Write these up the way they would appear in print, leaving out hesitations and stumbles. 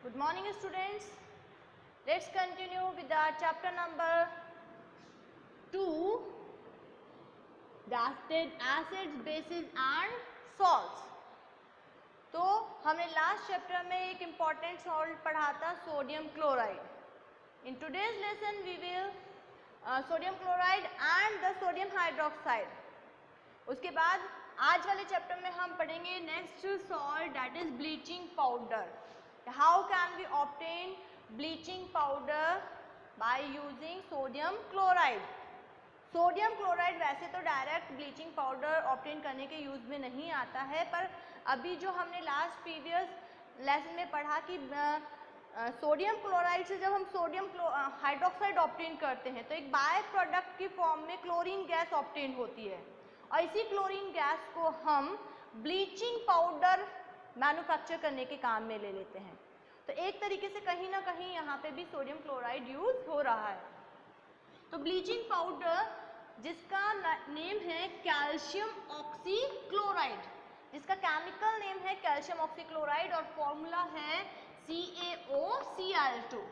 Good morning students. Let's continue with our chapter number 2, acids, bases and salts. तो हमने last chapter में एक important salt पढ़ा था sodium chloride. In today's lesson we will sodium chloride and the sodium hydroxide. उसके बाद आज वाले चैप्टर में हम पढ़ेंगे next salt that is bleaching powder. How can we obtain bleaching powder by using sodium chloride. Sodium chloride वैसे तो direct bleaching powder obtain करने के यूज में नहीं आता है, पर अभी जो हमने लास्ट प्रीवियस लेसन में पढ़ा कि सोडियम क्लोराइड से जब हम सोडियम हाइड्रोक्साइड ऑब्टेन करते हैं तो एक बाय प्रोडक्ट की फॉर्म में क्लोरीन गैस ऑब्टेन होती है और इसी क्लोरीन गैस को हम ब्लीचिंग पाउडर मैन्युफैक्चर करने के काम में ले लेते हैं. तो एक तरीके से कहीं ना कहीं यहाँ पे भी सोडियम क्लोराइड यूज हो रहा है. तो ब्लीचिंग पाउडर जिसका नेम है कैल्शियम ऑक्सीक्लोराइड, जिसका केमिकल नेम है कैल्शियम ऑक्सीक्लोराइड और फॉर्मूला है CaOCl2.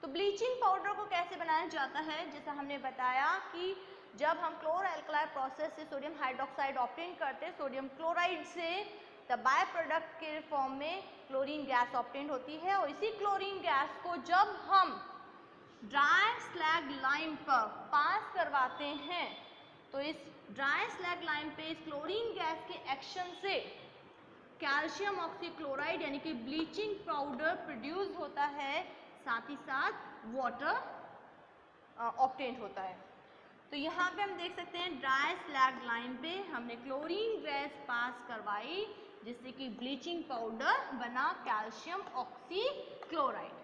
तो ब्लीचिंग पाउडर को कैसे बनाया जाता है, जैसा हमने बताया कि जब हम क्लोर एल्कलाई प्रोसेस से सोडियम हाइड्रोक्साइड ऑब्टेन करते हैं सोडियम क्लोराइड से, तब बाय प्रोडक्ट के फॉर्म में क्लोरीन गैस ऑब्टेन होती है और इसी क्लोरीन गैस को जब हम ड्राई स्लैग लाइम पर पास करवाते हैं तो इस ड्राई स्लैग लाइम पे इस क्लोरीन गैस के एक्शन से कैल्शियम ऑक्सीक्लोराइड यानी कि ब्लीचिंग पाउडर प्रोड्यूस होता है, साथ ही साथ वाटर ऑब्टेन होता है. तो यहाँ पे हम देख सकते हैं ड्राई स्लैग लाइम पे हमने क्लोरीन गैस पास करवाई जिससे कि ब्लीचिंग पाउडर बना कैल्शियम ऑक्सीक्लोराइड.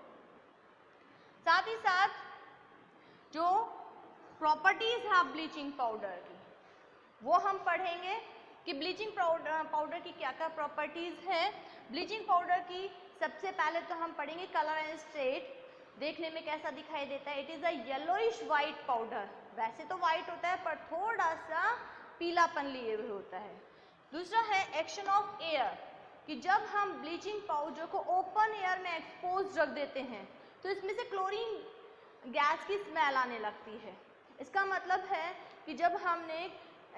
साथ ही साथ जो प्रॉपर्टीज है ब्लीचिंग पाउडर की वो हम पढ़ेंगे कि ब्लीचिंग पाउडर की क्या क्या प्रॉपर्टीज है. ब्लीचिंग पाउडर की सबसे पहले तो हम पढ़ेंगे कलर एंड स्टेट. देखने में कैसा दिखाई देता है, it is a yellowish white powder. वैसे तो वाइट होता है पर थोड़ा सा पीलापन लिए हुए होता है. दूसरा है एक्शन ऑफ एयर, कि जब हम ब्लीचिंग पाउडर को ओपन एयर में एक्सपोज रख देते हैं तो इसमें से क्लोरीन गैस की स्मेल आने लगती है. इसका मतलब है कि जब हमने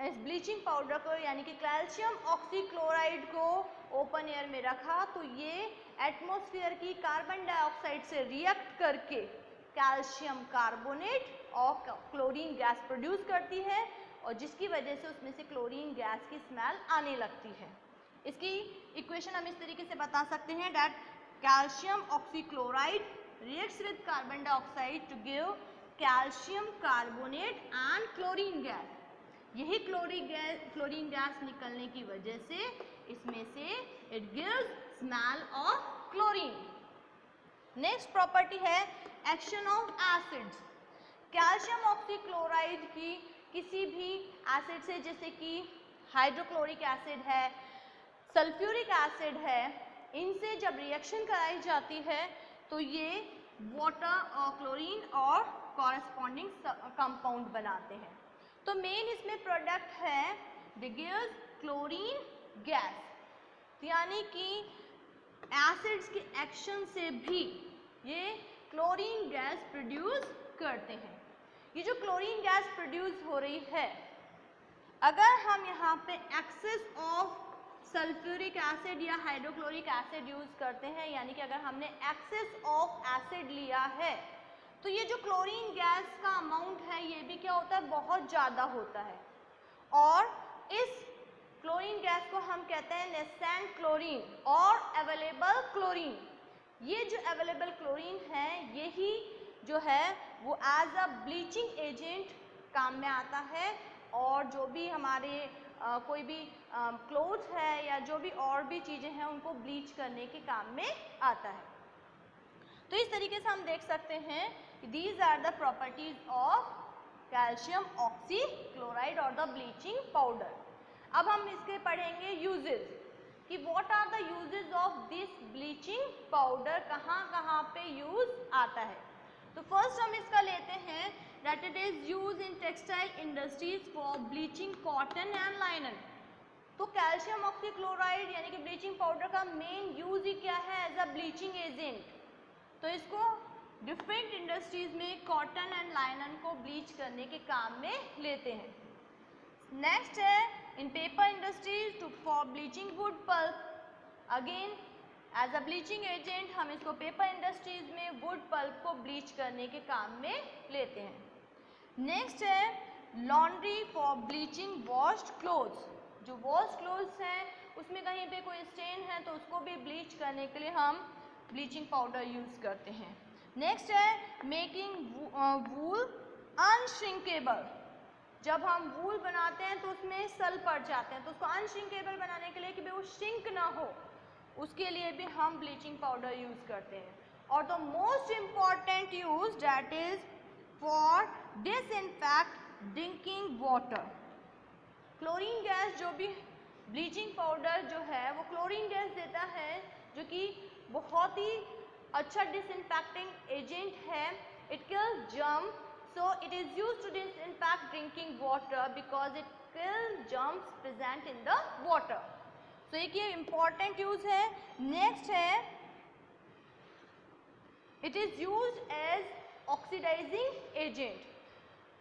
इस ब्लीचिंग पाउडर को यानी कि कैल्शियम ऑक्सीक्लोराइड को ओपन एयर में रखा तो ये एटमॉस्फेयर की कार्बन डाइऑक्साइड से रिएक्ट करके कैल्शियम कार्बोनेट और क्लोरीन गैस प्रोड्यूस करती है और जिसकी वजह से उसमें से क्लोरीन गैस की स्मेल आने लगती है. इसकी इक्वेशन हम इस तरीके से बता सकते हैं that calcium oxychloride reacts with carbon dioxide to give calcium carbonate and chlorine gas. यही क्लोरीन गैस निकलने की वजह से इसमें से it gives smell of chlorine. Next property है action of acids. Calcium oxychloride की किसी भी एसिड से, जैसे कि हाइड्रोक्लोरिक एसिड है, सल्फ्यूरिक एसिड है, इनसे जब रिएक्शन कराई जाती है तो ये वाटर और क्लोरीन और कॉरेस्पॉन्डिंग कंपाउंड बनाते हैं. तो मेन इसमें प्रोडक्ट है द गिव्स क्लोरीन गैस, यानी कि एसिड्स के एक्शन से भी ये क्लोरीन गैस प्रोड्यूस करते हैं. ये जो क्लोरीन गैस प्रोड्यूस हो रही है, अगर हम यहाँ पे एक्सेस ऑफ सल्फ्यूरिक एसिड या हाइड्रोक्लोरिक एसिड यूज करते हैं, यानी कि अगर हमने एक्सेस ऑफ एसिड लिया है तो ये जो क्लोरीन गैस का अमाउंट है ये भी क्या होता है, बहुत ज़्यादा होता है. और इस क्लोरीन गैस को हम कहते हैं नेसेंट क्लोरीन और अवेलेबल क्लोरीन. ये जो अवेलेबल क्लोरीन है यही जो है वो एज अ ब्लीचिंग एजेंट काम में आता है और जो भी हमारे कोई भी क्लोथ्स है या जो भी और भी चीज़ें हैं उनको ब्लीच करने के काम में आता है. तो इस तरीके से हम देख सकते हैं these are the properties of calcium oxychloride और द ब्लीचिंग पाउडर. अब हम इसके पढ़ेंगे यूजेस कि what are the uses of this bleaching powder, कहाँ कहाँ पे यूज आता है. तो फर्स्ट हम इसका लेते हैं that it is used in textile industries for bleaching cotton and linen. तो कैल्शियम ऑक्सीक्लोराइड यानी कि ब्लीचिंग पाउडर का मेन यूज ही क्या है? As a bleaching agent. तो इसको डिफरेंट इंडस्ट्रीज में कॉटन एंड लाइनन को ब्लीच करने के काम में लेते हैं। नेक्स्ट है in paper industries too for bleaching wood pulp. Again as a bleaching agent हम इसको पेपर इंडस्ट्रीज में वुड पल्प को ब्लीच करने के काम में लेते हैं। नेक्स्ट है laundry for bleaching washed clothes. जो वॉश्ड क्लोथ्स हैं उसमें कहीं पे कोई स्टेन है तो उसको भी ब्लीच करने के लिए हम ब्लीचिंग पाउडर यूज करते हैं। नेक्स्ट है मेकिंग वूल अनश्रिंकेबल। जब हम वूल बनाते हैं तो उसमें सल पड़ जाते हैं, तो उसको अनश्रिंकेबल बनाने के लिए कि वो श्रिंक ना हो, उसके लिए भी हम ब्लीचिंग पाउडर यूज करते हैं। और the most important use that is for disinfect drinking water. Chlorine gas, जो भी ब्लीचिंग पाउडर जो है वो क्लोरीन गैस देता है, जो कि बहुत ही अच्छा डिसइंफेक्टिंग एजेंट है। It kills germ, so it is used to disinfect drinking water because it kills germs present in the water. So एक ये important use है। Next है it is used as oxidizing agent.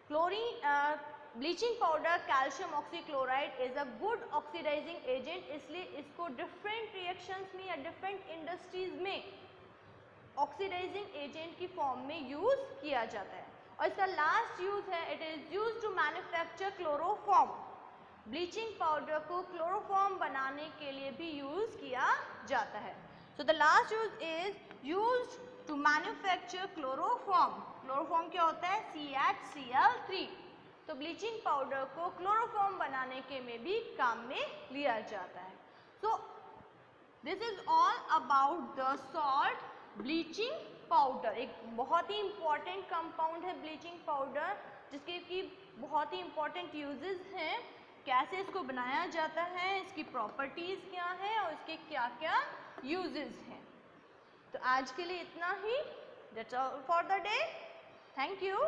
Chlorine bleaching powder calcium oxychloride is a good oxidizing agent, इसलिए इसको different reactions में या different industries में oxidizing agent की फॉर्म में यूज किया जाता है। और इसका लास्ट यूज है it is use to manufacture chloroform. Bleaching powder को क्लोरोफॉर्म बनाने के लिए भी यूज किया जाता है। So the last use is used to manufacture chloroform. Chloroform क्या होता है? CH3। तो ब्लीचिंग पाउडर को क्लोरोफॉर्म बनाने के में भी काम में लिया जाता है। So this is all about the salt bleaching powder. एक बहुत ही इम्पॉर्टेंट कंपाउंड है ब्लीचिंग पाउडर, जिसके की बहुत ही इम्पॉर्टेंट यूजेस हैं। कैसे इसको बनाया जाता है, इसकी प्रॉपर्टीज क्या है और इसके क्या क्या यूजेस हैं। तो आज के लिए इतना ही। That's all for the day. Thank you.